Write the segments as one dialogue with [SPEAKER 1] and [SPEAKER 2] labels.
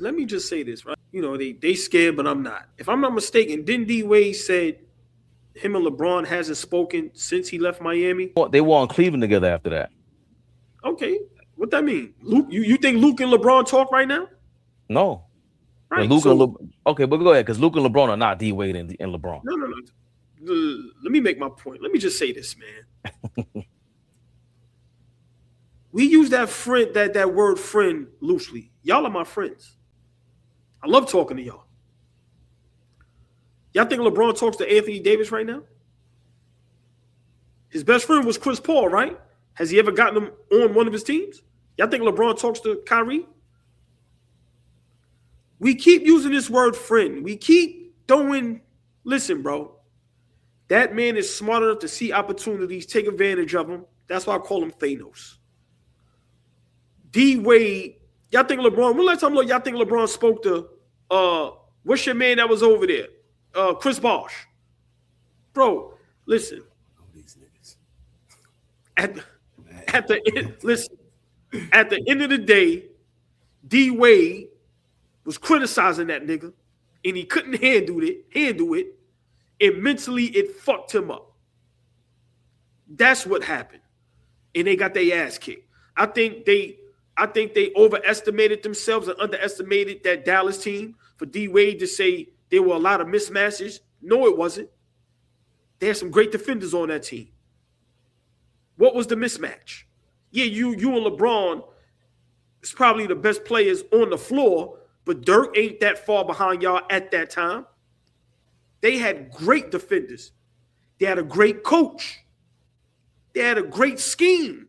[SPEAKER 1] let me just say this, right? You know, they scared, but I'm not. If I'm not mistaken, didn't D Wade said him and LeBron hasn't spoken since he left Miami?
[SPEAKER 2] They were on Cleveland together after that.
[SPEAKER 1] Okay, what that mean? Luke, you think Luke and LeBron talk right now?
[SPEAKER 2] No.
[SPEAKER 1] Right.
[SPEAKER 2] Okay, but go ahead, because Luke and LeBron are not D Wade and LeBron.
[SPEAKER 1] No. Let me make my point. Let me just say this, man. We use that word friend loosely. Y'all are my friends. I love talking to y'all. Y'all think LeBron talks to Anthony Davis right now? His best friend was Chris Paul, right? Has he ever gotten him on one of his teams? Y'all think LeBron talks to Kyrie? We keep using this word friend. We keep throwing, listen, bro. That man is smart enough to see opportunities, take advantage of them. That's why I call him Thanos. D Wade, y'all think LeBron, when last time y'all think LeBron spoke to what's your man that was over there? Chris Bosh. Bro, listen. At the end of the day, D Wade was criticizing that nigga, and he couldn't handle it, and mentally it fucked him up. That's what happened. And they got their ass kicked. I think they overestimated themselves and underestimated that Dallas team for D Wade to say there were a lot of mismatches. No, it wasn't. They had some great defenders on that team. What was the mismatch? Yeah, you and LeBron is probably the best players on the floor, but Dirk ain't that far behind y'all at that time. They had great defenders. They had a great coach. They had a great scheme.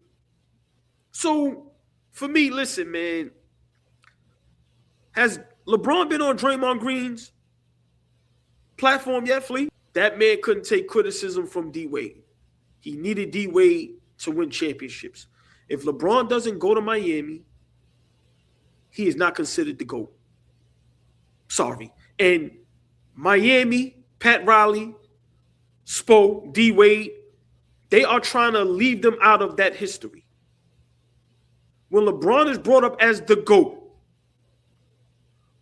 [SPEAKER 1] So, for me, listen, man, has LeBron been on Draymond Green's platform yet, Flea? That man couldn't take criticism from D Wade. He needed D Wade to win championships. If LeBron doesn't go to Miami, he is not considered the GOAT. Sorry. And Miami, Pat Riley, Spo, D Wade, they are trying to leave them out of that history. When LeBron is brought up as the GOAT,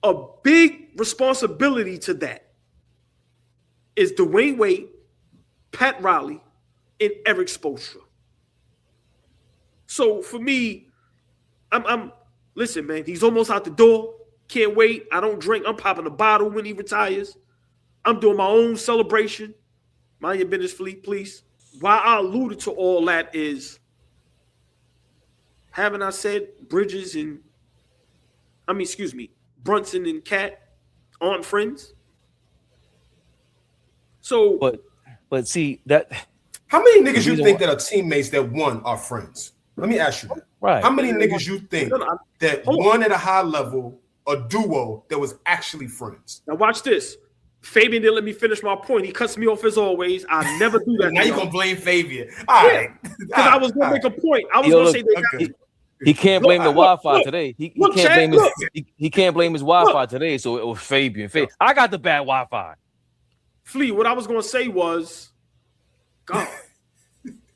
[SPEAKER 1] a big responsibility to that is Dwayne Wade, Pat Riley, and Eric Spoelstra. So for me, listen, man, he's almost out the door. Can't wait. I don't drink. I'm popping a bottle when he retires. I'm doing my own celebration. Mind your business, Fleet, please. Why I alluded to all that is, haven't I said Bridges and, Brunson and Cat aren't friends? So,
[SPEAKER 2] but see that.
[SPEAKER 3] How many niggas you think that are teammates that one are friends? Let me ask you that.
[SPEAKER 2] Right.
[SPEAKER 3] How many niggas you think that one at a high level, a duo that was actually friends?
[SPEAKER 1] Now watch this. Fabian didn't let me finish my point. He cuts me off as always. I never do that.
[SPEAKER 3] Now you're going to blame Fabian. All right.
[SPEAKER 1] Because I was going to make a point. I was going to say that.
[SPEAKER 2] He can't blame the Wi-Fi today. He can't blame his Wi-Fi today. So it was Fabian. I got the bad Wi-Fi.
[SPEAKER 1] Flea, what I was going to say was, God,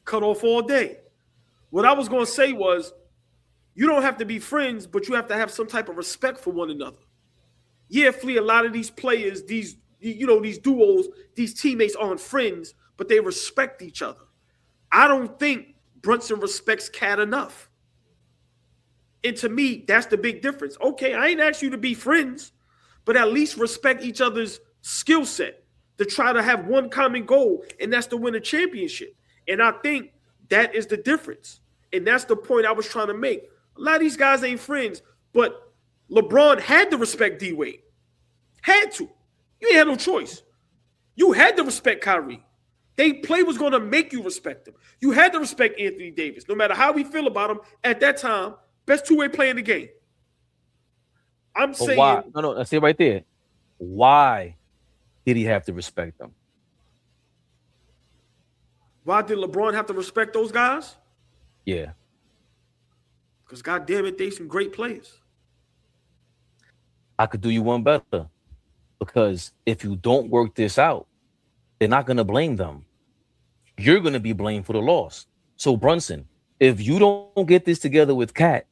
[SPEAKER 1] cut off all day. What I was going to say was, you don't have to be friends, but you have to have some type of respect for one another. Yeah, Flea, a lot of these players, these duos, these teammates aren't friends, but they respect each other. I don't think Brunson respects Cat enough. And to me, that's the big difference. Okay, I ain't asked you to be friends, but at least respect each other's skill set to try to have one common goal, and that's to win a championship. And I think that is the difference. And that's the point I was trying to make. A lot of these guys ain't friends, but LeBron had to respect D Wade. Had to. You ain't had no choice. You had to respect Kyrie. Play was going to make you respect him. You had to respect Anthony Davis. No matter how we feel about him at that time, best two-way player in the game. I'm saying.
[SPEAKER 2] Why? No, I say right there. Why did he have to respect them?
[SPEAKER 1] Why did LeBron have to respect those guys?
[SPEAKER 2] Yeah.
[SPEAKER 1] Because, goddamn it, they some great players.
[SPEAKER 2] I could do you one better. Because if you don't work this out, they're not going to blame them. You're going to be blamed for the loss. So, Brunson, if you don't get this together with Cat,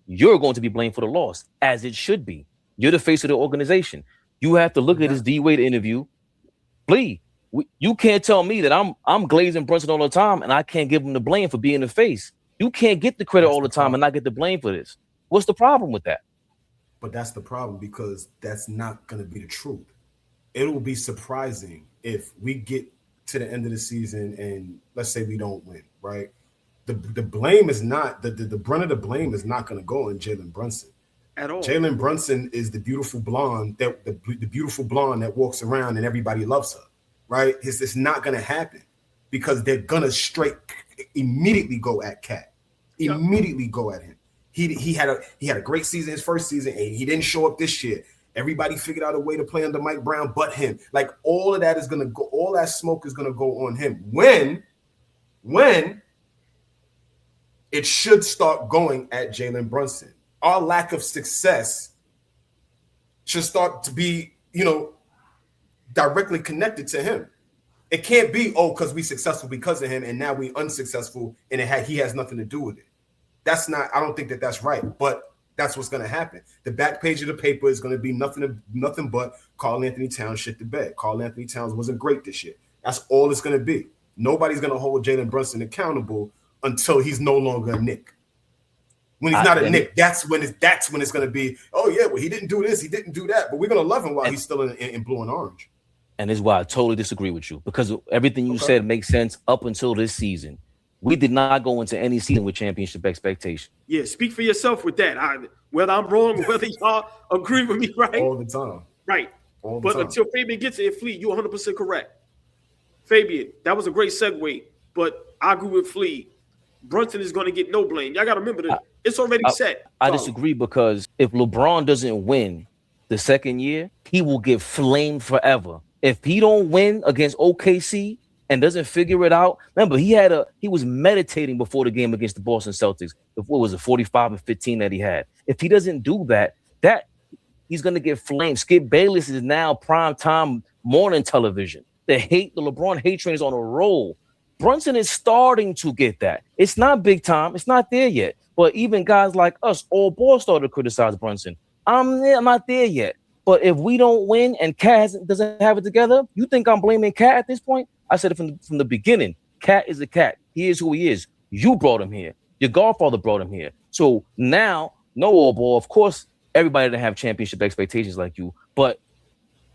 [SPEAKER 2] you're going to be blamed for the loss, as it should be. You're the face of the organization. You have to look at this D-Wade interview. Flea, you can't tell me that I'm glazing Brunson all the time and I can't give him the blame for being the face. You can't get the credit all the time and not get the blame for this. What's the problem with that?
[SPEAKER 3] But that's the problem, because that's not going to be the truth. It will be surprising if we get to the end of the season and let's say we don't win, right? The blame is not, the brunt of the blame is not going to go on Jalen Brunson. At all. Jalen Brunson is the beautiful blonde, that the beautiful blonde that walks around and everybody loves her, right? It's not going to happen because they're going to immediately go at Cat, immediately go at him. He had a great season his first season, and he didn't show up this year. Everybody figured out a way to play under Mike Brown, but him. Like, all of that is going to go, all that smoke is going to go on him. When it should start going at Jalen Brunson. Our lack of success should start to be, directly connected to him. It can't be, because we successful because of him, and now we unsuccessful, and he has nothing to do with it. That's not, I don't think that's right, but that's what's going to happen. The back page of the paper is going to be nothing but Karl Anthony Towns shit the bed. Karl Anthony Towns wasn't great this year. That's all it's going to be. Nobody's going to hold Jalen Brunson accountable until he's no longer a Knick. When he's not a Knick, that's when it's going to be, oh yeah, well, he didn't do this, he didn't do that, but we're going to love him while he's still in blue and orange.
[SPEAKER 2] And this is why I totally disagree with you, because everything you said makes sense up until this season. We did not go into any season with championship expectation.
[SPEAKER 1] Yeah, speak for yourself with that. Whether I'm wrong, whether y'all agree with me, right?
[SPEAKER 3] All the time.
[SPEAKER 1] Right. But until Fabian gets it, Flea, you're 100% correct. Fabian, that was a great segue, but I agree with Flea. Brunson is going to get no blame. Y'all got to remember that it's already set.
[SPEAKER 2] I disagree, because if LeBron doesn't win the second year, he will get flamed forever. If he don't win against OKC and doesn't figure it out, remember he was meditating before the game against the Boston Celtics. What was it, 45-15 that he had? If he doesn't do that he's going to get flamed. Skip Bayless is now primetime morning television. The LeBron hate train is on a roll. Brunson is starting to get that. It's not big time. It's not there yet. But even guys like us, AllBall started to criticize Brunson. I'm not there yet. But if we don't win and Cat doesn't have it together, you think I'm blaming Cat at this point? I said it from the beginning. Cat is a Cat. He is who he is. You brought him here. Your godfather brought him here. So now, no AllBall. Of course, everybody didn't have championship expectations like you. But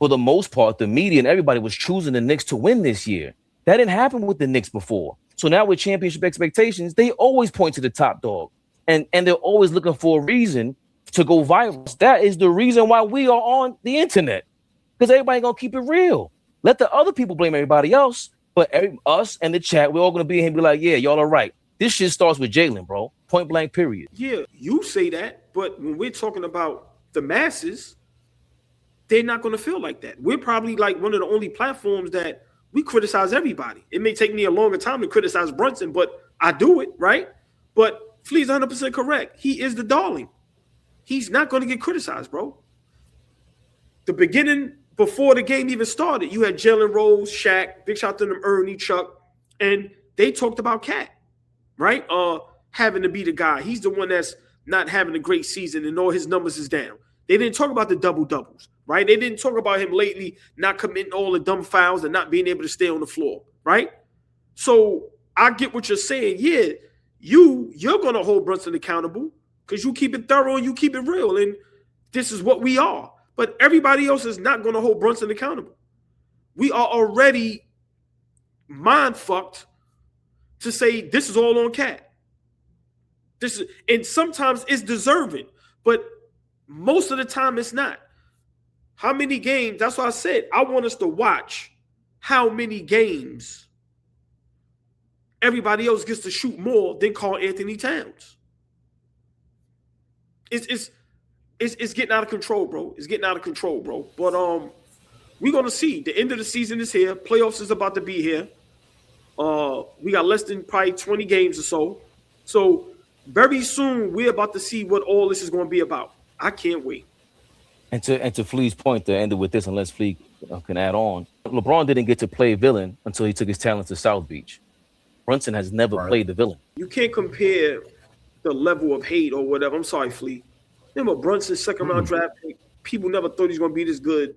[SPEAKER 2] for the most part, the media and everybody was choosing the Knicks to win this year. That didn't happen with the Knicks before. So now with championship expectations, they always point to the top dog. And they're always looking for a reason to go viral. That is the reason why we are on the internet. Because everybody going to keep it real. Let the other people blame everybody else. But us and the chat, we're all going to be here and be like, yeah, y'all are right. This shit starts with Jalen, bro. Point blank, period.
[SPEAKER 1] Yeah, you say that. But when we're talking about the masses, they're not going to feel like that. We're probably like one of the only platforms that we criticize everybody. It may take me a longer time to criticize Brunson, but I do it, right? But Flea's 100% correct. He is the darling. He's not going to get criticized, bro. The beginning, before the game even started, you had Jalen Rose, Shaq, big shout to them, Ernie, Chuck, and they talked about Cat, right? Having to be the guy. He's the one that's not having a great season and all his numbers is down. They didn't talk about the double-doubles, right? They didn't talk about him lately not committing all the dumb fouls and not being able to stay on the floor, right? So I get what you're saying. Yeah, you're going to hold Brunson accountable because you keep it thorough and you keep it real, and this is what we are. But everybody else is not going to hold Brunson accountable. We are already mind-fucked to say this is all on Cat. And sometimes it's deserving, but most of the time it's not. How many games? That's why I said I want us to watch how many games everybody else gets to shoot more than Karl Anthony Towns. It's getting out of control, bro. It's getting out of control, bro. But we're gonna see. The end of the season is here. Playoffs is about to be here. We got less than probably 20 games or so. So very soon we're about to see what all this is going to be about. I can't wait.
[SPEAKER 2] And to Flea's point, to end it with this, unless Flea can add on, LeBron didn't get to play villain until he took his talent to South Beach. Brunson has never played the villain.
[SPEAKER 1] You can't compare the level of hate or whatever. I'm sorry, Flea. Remember Brunson's second round draft pick, people never thought he's gonna be this good.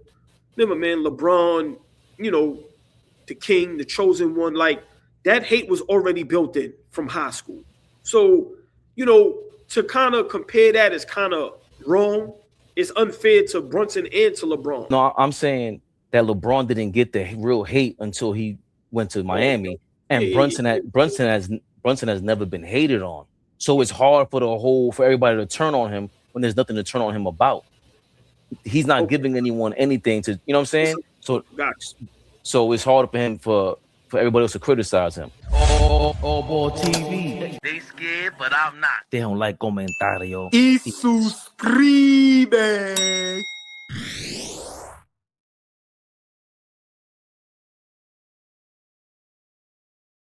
[SPEAKER 1] Remember, man, LeBron, you know, the king, the chosen one, like that hate was already built in from high school. So, you know, to kind of compare that is kind of wrong. It's unfair to Brunson and to LeBron.
[SPEAKER 2] No, I'm saying that LeBron didn't get the real hate until he went to Miami, and Brunson has never been hated on. So it's hard for everybody to turn on him when there's nothing to turn on him about. He's not giving anyone anything to, you know what I'm saying? So it's hard for him for everybody else to criticize him.
[SPEAKER 4] AllBall TV. They scared, but I'm not.
[SPEAKER 2] They don't like comentario.
[SPEAKER 4] Y suscribe.